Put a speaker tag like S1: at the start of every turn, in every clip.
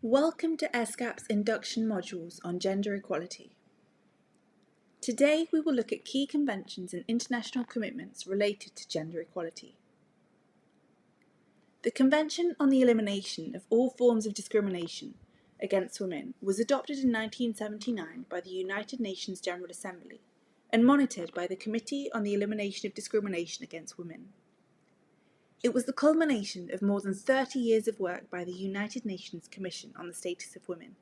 S1: Welcome to ESCAP's induction modules on gender equality. Today we will look at key conventions and international commitments related to gender equality. The Convention on the Elimination of All Forms of Discrimination against Women was adopted in 1979 by the United Nations General Assembly and monitored by the Committee on the Elimination of Discrimination against Women. It was the culmination of more than 30 years of work by the United Nations Commission on the Status of Women,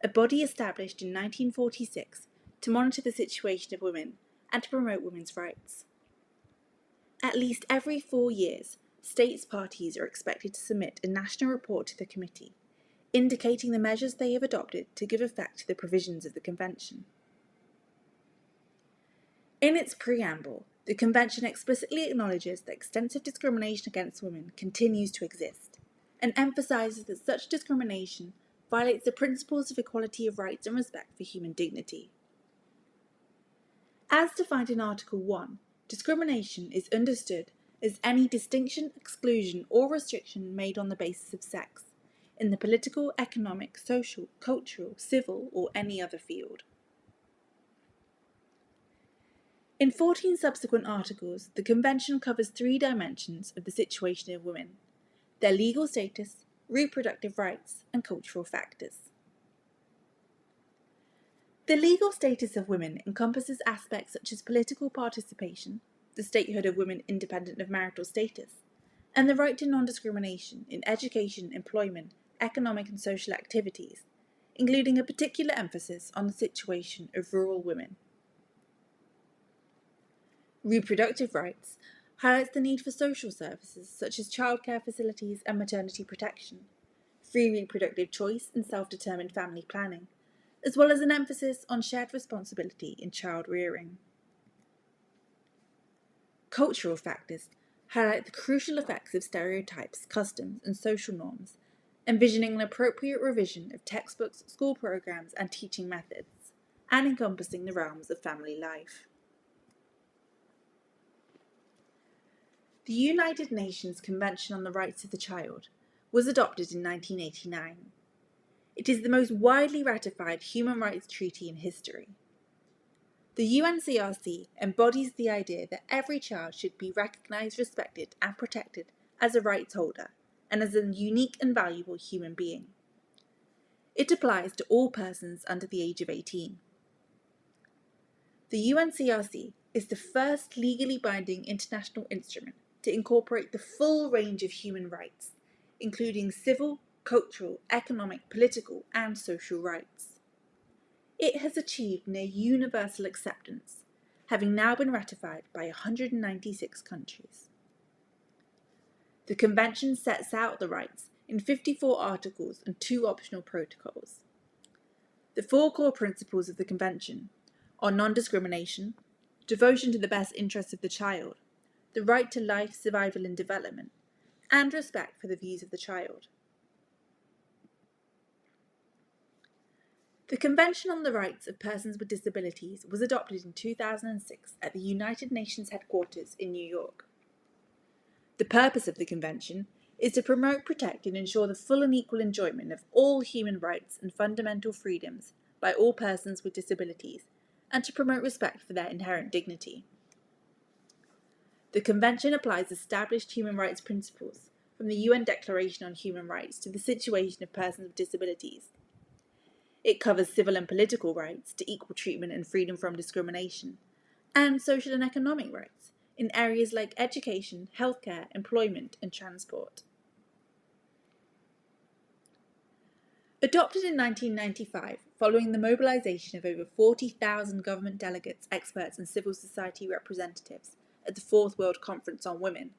S1: a body established in 1946 to monitor the situation of women and to promote women's rights. At least every 4 years, states parties are expected to submit a national report to the committee, indicating the measures they have adopted to give effect to the provisions of the Convention. In its preamble, the Convention explicitly acknowledges that extensive discrimination against women continues to exist, and emphasises that such discrimination violates the principles of equality of rights and respect for human dignity. As defined in Article 1, discrimination is understood as any distinction, exclusion, or restriction made on the basis of sex, in the political, economic, social, cultural, civil, or any other field. In 14 subsequent articles, the Convention covers 3 dimensions of the situation of women: their legal status, reproductive rights, and cultural factors. The legal status of women encompasses aspects such as political participation, the statehood of women independent of marital status, and the right to non-discrimination in education, employment, economic and social activities, including a particular emphasis on the situation of rural women. Reproductive rights highlights the need for social services such as childcare facilities and maternity protection, free reproductive choice and self-determined family planning, as well as an emphasis on shared responsibility in child rearing. Cultural factors highlight the crucial effects of stereotypes, customs, and social norms, envisioning an appropriate revision of textbooks, school programs, and teaching methods, and encompassing the realms of family life. The United Nations Convention on the Rights of the Child was adopted in 1989. It is the most widely ratified human rights treaty in history. The UNCRC embodies the idea that every child should be recognised, respected, and protected as a rights holder and as a unique and valuable human being. It applies to all persons under the age of 18. The UNCRC is the first legally binding international instrument to incorporate the full range of human rights, including civil, cultural, economic, political, and social rights. It has achieved near universal acceptance, having now been ratified by 196 countries. The Convention sets out the rights in 54 articles and 2 optional protocols. The 4 core principles of the Convention are non-discrimination, devotion to the best interests of the child, the right to life, survival and development, and respect for the views of the child. The Convention on the Rights of Persons with Disabilities was adopted in 2006 at the United Nations headquarters in New York. The purpose of the Convention is to promote, protect and ensure the full and equal enjoyment of all human rights and fundamental freedoms by all persons with disabilities, and to promote respect for their inherent dignity. The Convention applies established human rights principles from the UN Declaration on Human Rights to the situation of persons with disabilities. It covers civil and political rights to equal treatment and freedom from discrimination, and social and economic rights in areas like education, healthcare, employment, and transport. Adopted in 1995, following the mobilization of over 40,000 government delegates, experts, and civil society representatives at the 4th World Conference on Women,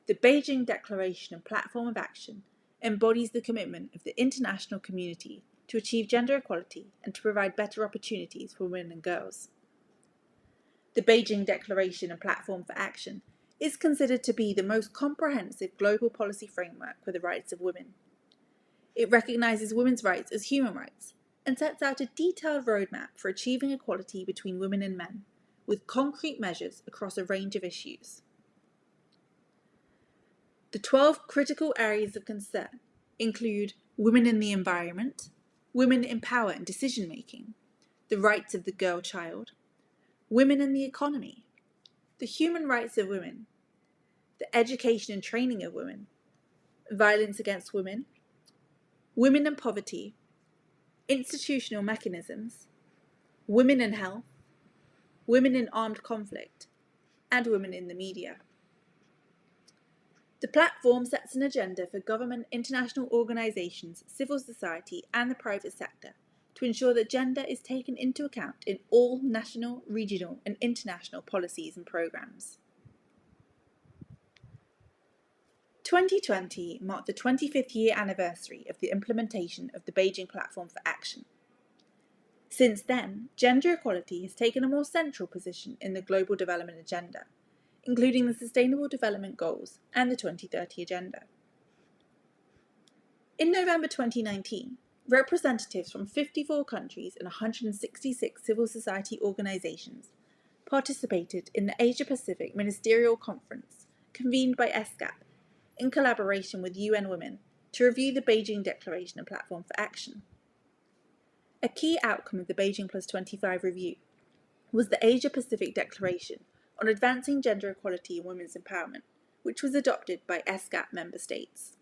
S1: the Beijing Declaration and Platform of Action embodies the commitment of the international community to achieve gender equality and to provide better opportunities for women and girls. The Beijing Declaration and Platform for Action is considered to be the most comprehensive global policy framework for the rights of women. It recognises women's rights as human rights and sets out a detailed roadmap for achieving equality between women and men, with concrete measures across a range of issues. The 12 critical areas of concern include women in the environment, women in power and decision making, the rights of the girl child, women in the economy, the human rights of women, the education and training of women, violence against women, women and poverty, institutional mechanisms, women in health, women in armed conflict, and women in the media. The platform sets an agenda for government, international organisations, civil society, and the private sector to ensure that gender is taken into account in all national, regional, and international policies and programmes. 2020 marked the 25th year anniversary of the implementation of the Beijing Platform for Action. Since then, gender equality has taken a more central position in the global development agenda, including the Sustainable Development Goals and the 2030 Agenda. In November 2019, representatives from 54 countries and 166 civil society organisations participated in the Asia-Pacific Ministerial Conference convened by ESCAP in collaboration with UN Women to review the Beijing Declaration and Platform for Action. A key outcome of the Beijing Plus 25 review was the Asia-Pacific Declaration on Advancing Gender Equality and Women's Empowerment, which was adopted by ESCAP member states.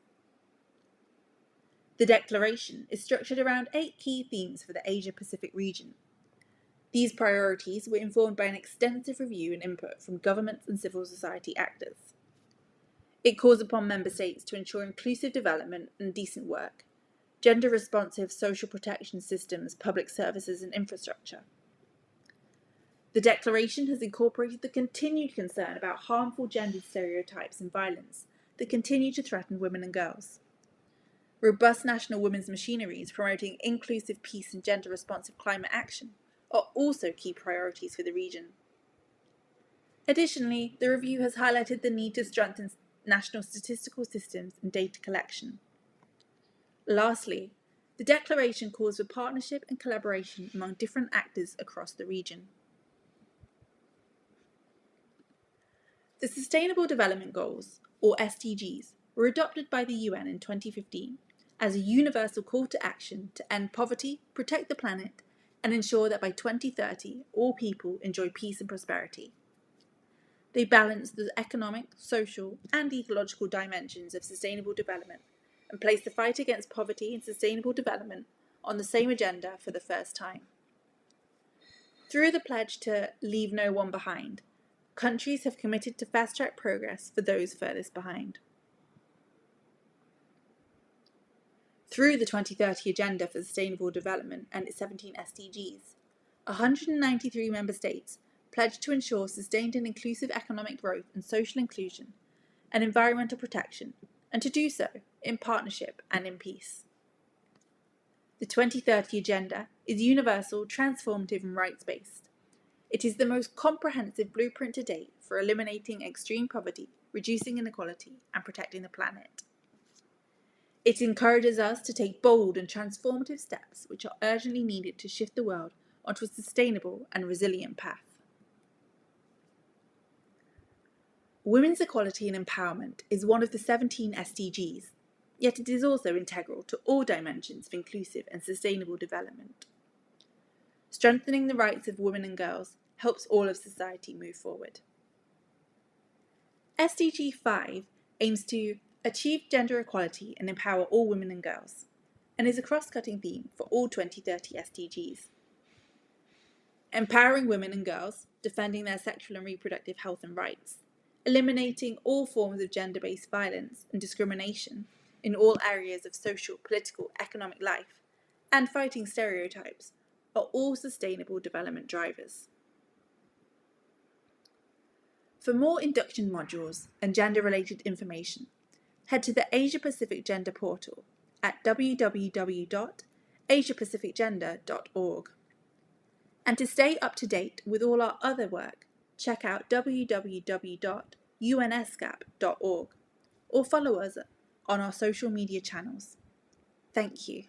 S1: The declaration is structured around 8 key themes for the Asia-Pacific region. These priorities were informed by an extensive review and input from governments and civil society actors. It calls upon member states to ensure inclusive development and decent work, gender-responsive social protection systems, public services and infrastructure. The declaration has incorporated the continued concern about harmful gender stereotypes and violence that continue to threaten women and girls. Robust national women's machineries promoting inclusive peace and gender-responsive climate action are also key priorities for the region. Additionally, the review has highlighted the need to strengthen national statistical systems and data collection. Lastly, the declaration calls for partnership and collaboration among different actors across the region. The Sustainable Development Goals, or SDGs, were adopted by the UN in 2015 as a universal call to action to end poverty, protect the planet, and ensure that by 2030 all people enjoy peace and prosperity. They balance the economic, social, and ecological dimensions of sustainable development and place the fight against poverty and sustainable development on the same agenda for the first time. Through the pledge to leave no one behind, countries have committed to fast-track progress for those furthest behind. Through the 2030 Agenda for Sustainable Development and its 17 SDGs, 193 member states pledged to ensure sustained and inclusive economic growth and social inclusion and environmental protection, and to do so in partnership and in peace. The 2030 Agenda is universal, transformative and rights-based. It is the most comprehensive blueprint to date for eliminating extreme poverty, reducing inequality and protecting the planet. It encourages us to take bold and transformative steps which are urgently needed to shift the world onto a sustainable and resilient path. Women's equality and empowerment is one of the 17 SDGs, yet it is also integral to all dimensions of inclusive and sustainable development. Strengthening the rights of women and girls helps all of society move forward. SDG 5 aims to achieve gender equality and empower all women and girls, and is a cross-cutting theme for all 2030 SDGs. Empowering women and girls, defending their sexual and reproductive health and rights, eliminating all forms of gender-based violence and discrimination in all areas of social, political, economic life, and fighting stereotypes are all sustainable development drivers. For more induction modules and gender-related information, head to the Asia Pacific Gender portal at www.asiapacificgender.org. And to stay up to date with all our other work, check out www.unescap.org or follow us on our social media channels. Thank you.